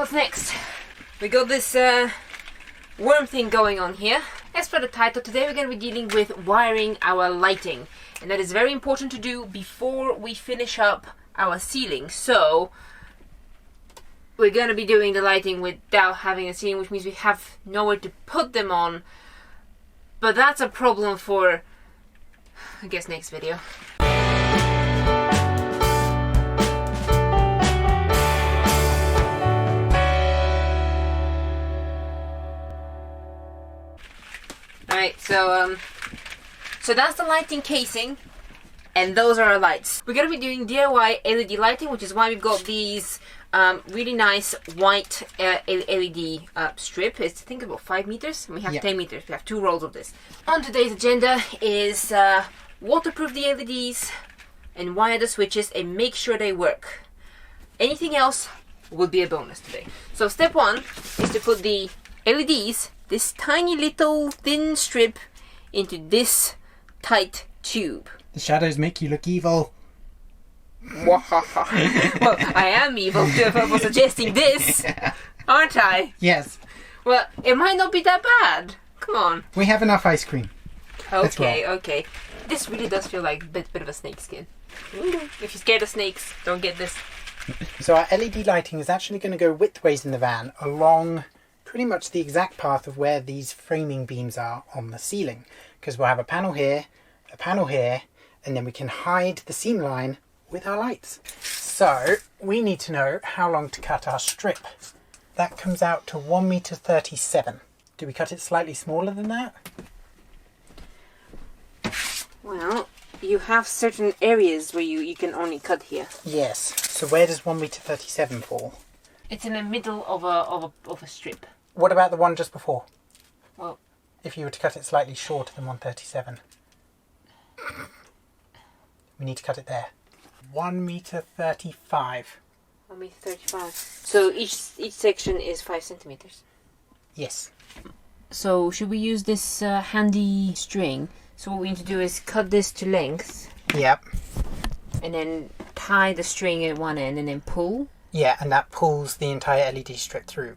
What's next? We got this worm thing going on here. As per the title, today we're going to be dealing with wiring our lighting. And that is very important to do before we finish up our ceiling. So we're going to be doing the lighting without having a ceiling, which means we have nowhere to put them on. But that's a problem for, I guess, next video. Alright, so that's the lighting casing, and those are our lights. We're going to be doing DIY LED lighting, which is why we've got these really nice white LED strip. It's, I think, about 5 meters, and we have 10 meters. We have 2 rolls of this. On today's agenda is waterproof the LEDs and wire the switches and make sure they work. Anything else will be a bonus today. So step 1 is to put the LEDs, this tiny little thin strip, into this tight tube. The shadows make you look evil. Well, I am evil for suggesting this, aren't I? Yes. Well, it might not be that bad. Come on. We have enough ice cream. Okay, okay. This really does feel like a bit of a snake skin. If you're scared of snakes, don't get this. So our LED lighting is actually going to go widthways in the van along pretty much the exact path of where these framing beams are on the ceiling, because we'll have a panel here, and then we can hide the seam line with our lights. So we need to know how long to cut our strip. That comes out to 1.37 meters. Do we cut it slightly smaller than that? Well, you have certain areas where you can only cut here. Yes. So where does 1.37 meters fall? It's in the middle of a strip. What about the one just before? Well, if you were to cut it slightly shorter than 1.37, we need to cut it there. 1.35 meters. 1.35 meters. So each section is 5 centimeters. Yes. So should we use this handy string? So what we need to do is cut this to length. Yep. And then tie the string at one end and then pull. Yeah, and that pulls the entire LED strip through.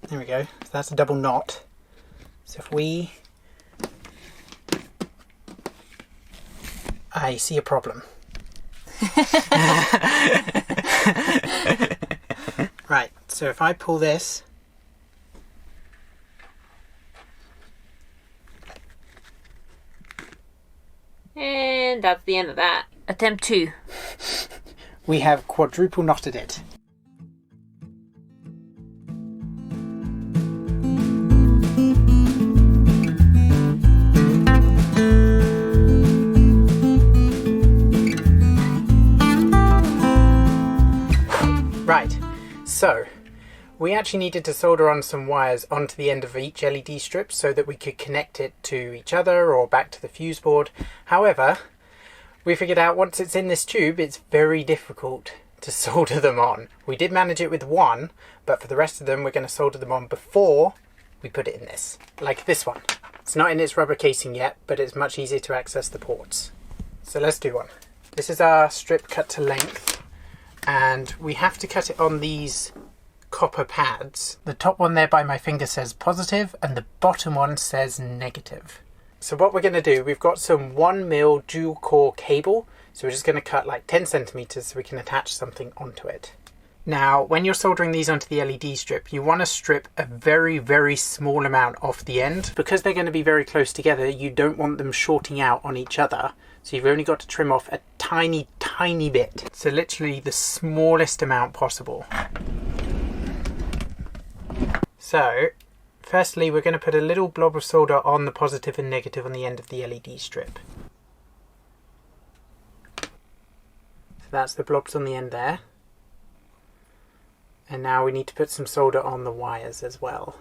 There we go. So that's a double knot. So if we... I see a problem. Right, so if I pull this... And that's the end of that. Attempt 2. We have quadruple knotted it. Right, so we actually needed to solder on some wires onto the end of each LED strip so that we could connect it to each other or back to the fuse board. However, we figured out once it's in this tube, it's very difficult to solder them on. We did manage it with one, but for the rest of them, we're going to solder them on before we put it in this. Like this one. It's not in its rubber casing yet, but it's much easier to access the ports. So let's do one. This is our strip cut to length, and we have to cut it on these copper pads. The top one there by my finger says positive, and the bottom one says negative. So what we're going to do, we've got some 1mm dual core cable, so we're just going to cut like 10 centimeters so we can attach something onto it. Now, when you're soldering these onto the LED strip, you want to strip a very, very small amount off the end. Because they're going to be very close together, you don't want them shorting out on each other. So you've only got to trim off a tiny, tiny bit. So literally the smallest amount possible. So, firstly, we're going to put a little blob of solder on the positive and negative on the end of the LED strip. So that's the blobs on the end there. And now we need to put some solder on the wires as well.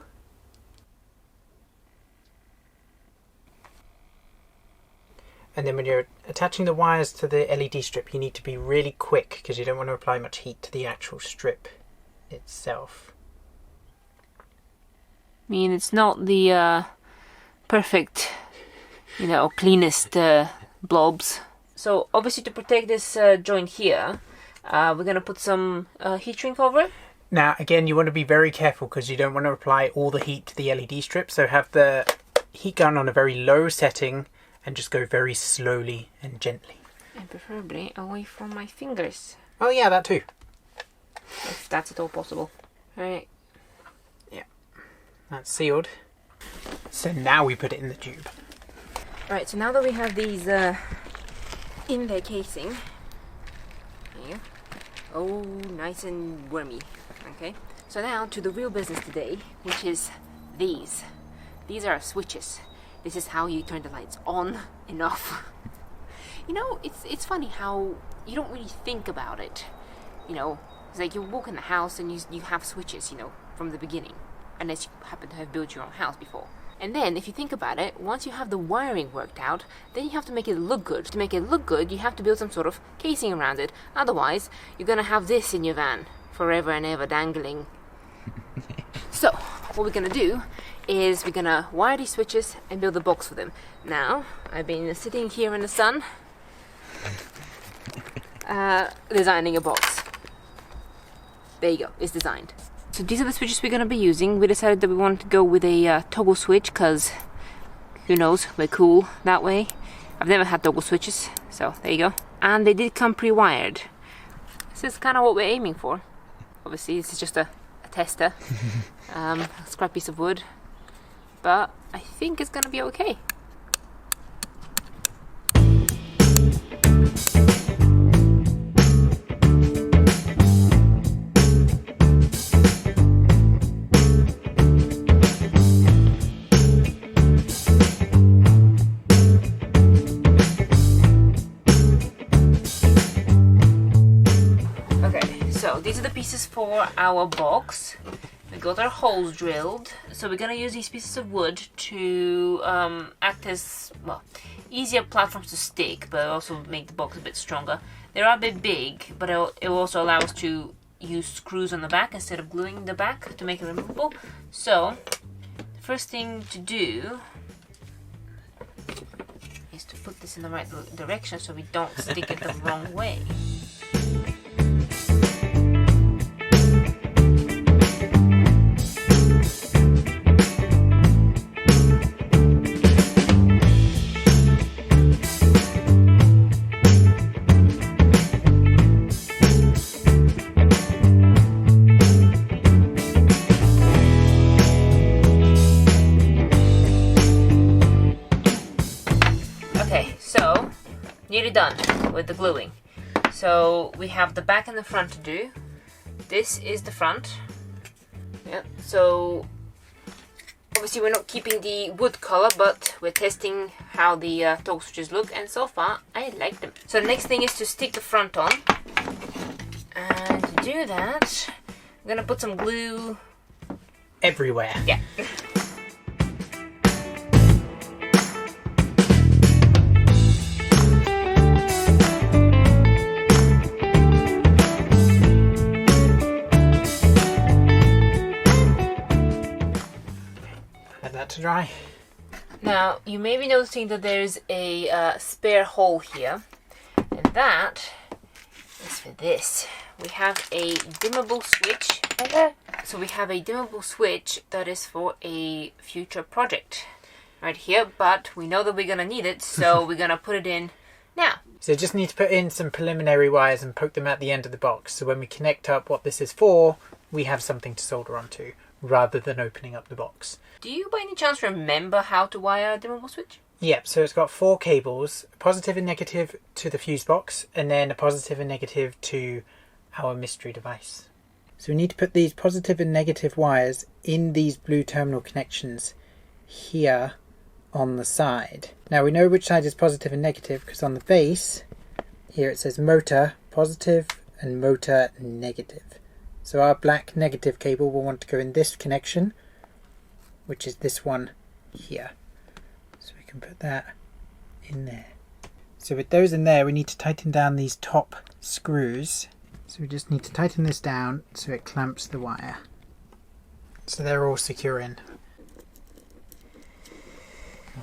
And then when you're attaching the wires to the LED strip, you need to be really quick because you don't want to apply much heat to the actual strip itself. I mean, it's not the perfect, cleanest blobs. So obviously to protect this joint here, we're going to put some heat shrink over it. Now again, you want to be very careful because you don't want to apply all the heat to the LED strip, so have the heat gun on a very low setting and just go very slowly and gently. And preferably away from my fingers. Oh yeah, that too. If that's at all possible. Right. Yeah, that's sealed. So now we put it in the tube. Right, so now that we have these in their casing, here. Oh, nice and wormy. Okay, so now to the real business today, which is these. These are switches. This is how you turn the lights on and off. You know, it's funny how you don't really think about it. You know, it's like you walk in the house and you have switches, you know, from the beginning, unless you happen to have built your own house before. And then, if you think about it, once you have the wiring worked out, then you have to make it look good. To make it look good, you have to build some sort of casing around it. Otherwise, you're gonna have this in your van forever and ever dangling. So, what we're gonna do is we're gonna wire these switches and build a box for them. Now, I've been sitting here in the sun, designing a box. There you go, it's designed. So these are the switches we're going to be using. We decided that we wanted to go with a toggle switch because, who knows, we're cool that way. I've never had toggle switches, so there you go. And they did come pre-wired. This is kind of what we're aiming for. Obviously, this is just a tester, a scrap piece of wood, but I think it's going to be okay. These are the pieces for our box. We got our holes drilled, so we're gonna use these pieces of wood to act as, well, easier platforms to stick, but also make the box a bit stronger. They are a bit big, but it will also allow us to use screws on the back instead of gluing the back to make it removable. So the first thing to do is to put this in the right direction so we don't stick it the wrong way. Nearly done with the gluing. So we have the back and the front to do. This is the front. Yeah. So obviously we're not keeping the wood color, but we're testing how the toggle switches look, and so far I like them. So the next thing is to stick the front on. And to do that, I'm gonna put some glue everywhere. Yeah. To dry. Now you may be noticing that there's a spare hole here, and that is for this. We have a dimmable switch. So we have a dimmable switch that is for a future project right here, but we know that we're gonna need it, so we're gonna put it in now. So just need to put in some preliminary wires and poke them at the end of the box, so when we connect up what this is for, we have something to solder onto rather than opening up the box. Do you by any chance remember how to wire a dimmable switch? Yep, so it's got 4 cables, a positive and negative to the fuse box, and then a positive and negative to our mystery device. So we need to put these positive and negative wires in these blue terminal connections here on the side. Now we know which side is positive and negative because on the base here it says motor positive and motor negative. So our black negative cable will want to go in this connection, which is this one here. So we can put that in there. So with those in there, we need to tighten down these top screws. So we just need to tighten this down so it clamps the wire. So they're all secure in.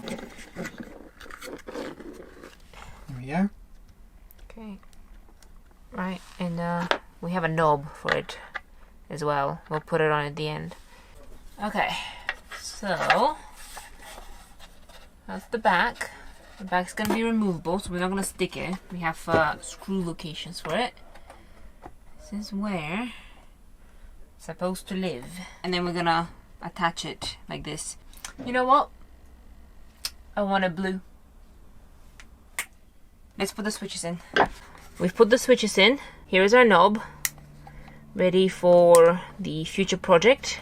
There we go. Okay. Right, and we have a knob for it as well. We'll put it on at the end. Okay, so that's the back. The back's gonna be removable, so we're not gonna stick it. We have screw locations for it. This is where it's supposed to live. And then we're gonna attach it like this. You know what? I want a blue. Let's put the switches in. We've put the switches in. Here is our knob, ready for the future project.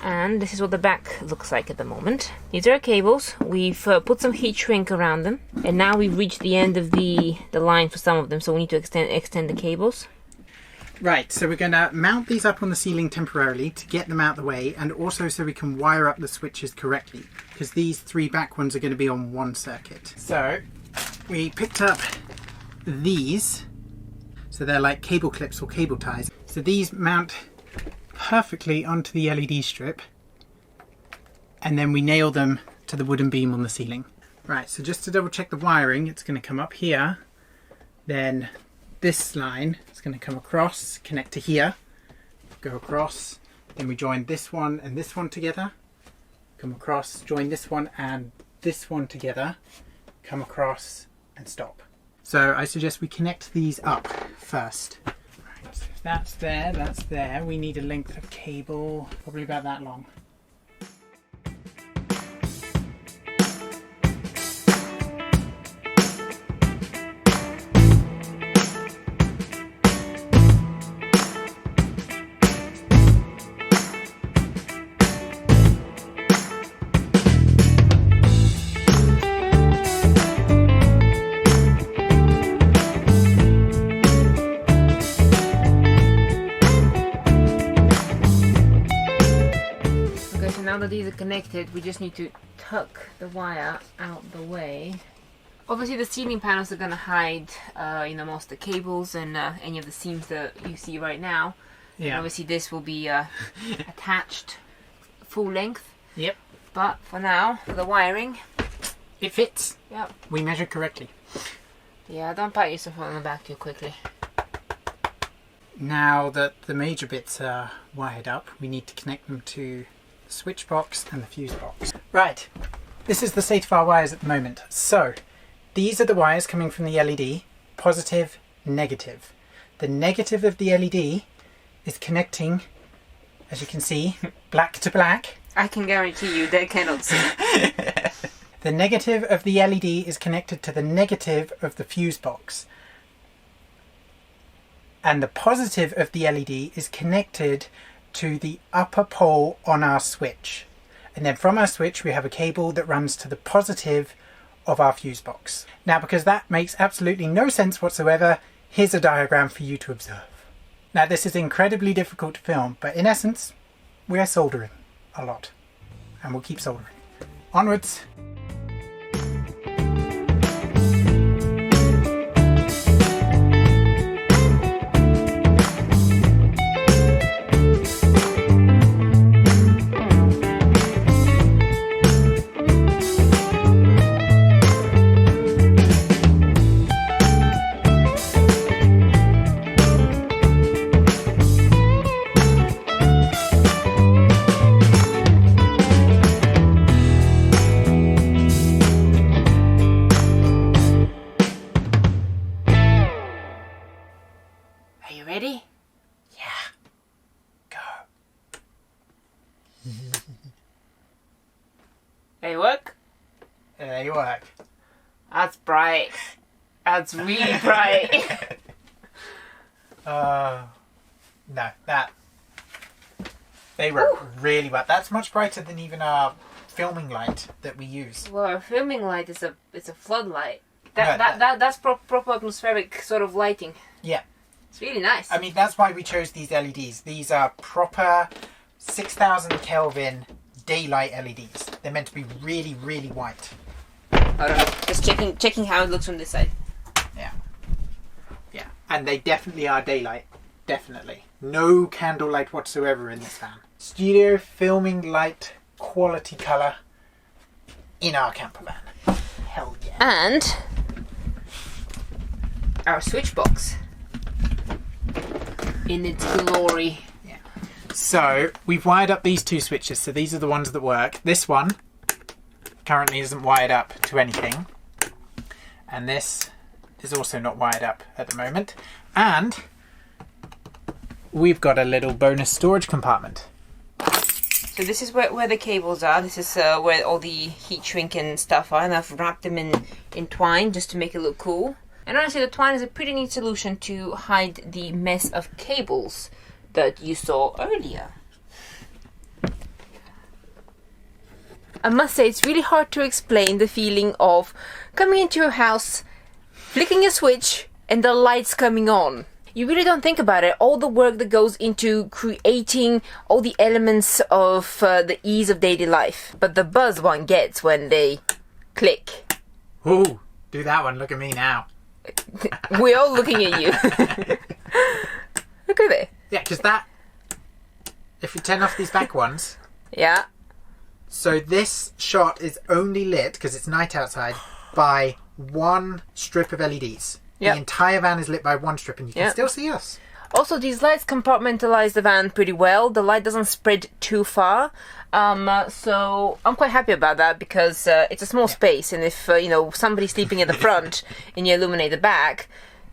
And this is what the back looks like at the moment. These are our cables. We've put some heat shrink around them. And now we've reached the end of the line for some of them, so we need to extend the cables. Right, so we're going to mount these up on the ceiling temporarily to get them out of the way, and also so we can wire up the switches correctly, because these 3 back ones are going to be on 1 circuit. So we picked up these, so they're like cable clips or cable ties. So these mount perfectly onto the LED strip, and then we nail them to the wooden beam on the ceiling. Right, so just to double check the wiring, it's going to come up here, then this line is going to come across, connect to here, go across, then we join this one and this one together, come across, join this one and this one together, come across and stop. So I suggest we connect these up first. Right, so if that's there, we need a length of cable, probably about that long. Now that these are connected, we just need to tuck the wire out the way. Obviously the ceiling panels are going to hide most of the cables and any of the seams that you see right now. Yeah. And obviously this will be attached full length. Yep. But for now, for the wiring, it fits. Yep. We measured correctly. Yeah, don't pat yourself on the back too quickly. Now that the major bits are wired up, we need to connect them to switch box and the fuse box. Right, this is the state of our wires at the moment. So these are the wires coming from the LED, positive, negative. The negative of the LED is connecting, as you can see, black to black. I can guarantee you they cannot see. The negative of the LED is connected to the negative of the fuse box. And the positive of the LED is connected to the upper pole on our switch, and then from our switch we have a cable that runs to the positive of our fuse box. Now, because that makes absolutely no sense whatsoever, here's a diagram for you to observe. Now this is incredibly difficult to film, but in essence we are soldering a lot, and we'll keep soldering. Onwards! They work? They work. That's bright. That's really bright. No, that... They work really well. That's much brighter than even our filming light that we use. Well, our filming light is a floodlight. That's proper atmospheric sort of lighting. Yeah. It's really nice. I mean, that's why we chose these LEDs. These are proper 6,000 Kelvin daylight LEDs. They're meant to be really, really white. Hold on. Just checking how it looks from this side. Yeah. Yeah. And they definitely are daylight. Definitely. No candlelight whatsoever in this van. Studio filming light quality colour in our camper van. Hell yeah. And our switch box in its glory. Yeah. So we've wired up these 2 switches. So these are the ones that work. This one currently isn't wired up to anything. And this is also not wired up at the moment. And we've got a little bonus storage compartment. So this is where the cables are. This is where all the heat shrink and stuff are, and I've wrapped them in twine just to make it look cool. And honestly, the twine is a pretty neat solution to hide the mess of cables that you saw earlier. I must say, it's really hard to explain the feeling of coming into your house, flicking a switch, and the lights coming on. You really don't think about it, all the work that goes into creating all the elements of the ease of daily life. But the buzz one gets when they click. Ooh, do that one, look at me now. We're all looking at you. Look at it. Yeah, because that, if you turn off these back ones. Yeah. So this shot is only lit, because it's night outside, by 1 strip of LEDs. Yep. The entire van is lit by 1 strip and you can still see us. Also, these lights compartmentalize the van pretty well. The light doesn't spread too far. So I'm quite happy about that because it's a small space, and if somebody's sleeping at the front and you illuminate the back,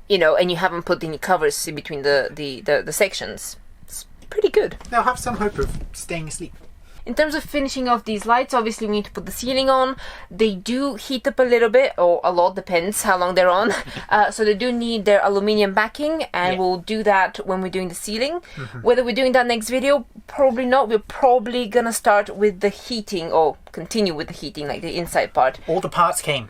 and you haven't put any covers in between the sections, it's pretty good. They'll have some hope of staying asleep. In terms of finishing off these lights, obviously we need to put the ceiling on. They do heat up a little bit, or a lot, depends how long they're on. So they do need their aluminium backing, and we'll do that when we're doing the ceiling. Whether we're doing that next video, probably not. We're probably gonna start with the heating, or continue with the heating, like the inside part. All the parts came.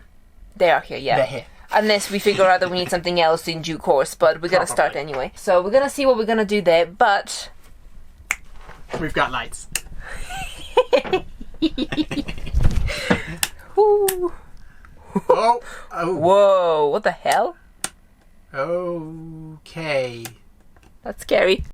They are here, yeah. They're here. Unless we figure out that we need something else in due course, but we're gonna start anyway. So we're gonna see what we're gonna do there, but... We've got lights. Ooh. Oh. Whoa, what the hell? Okay. That's scary.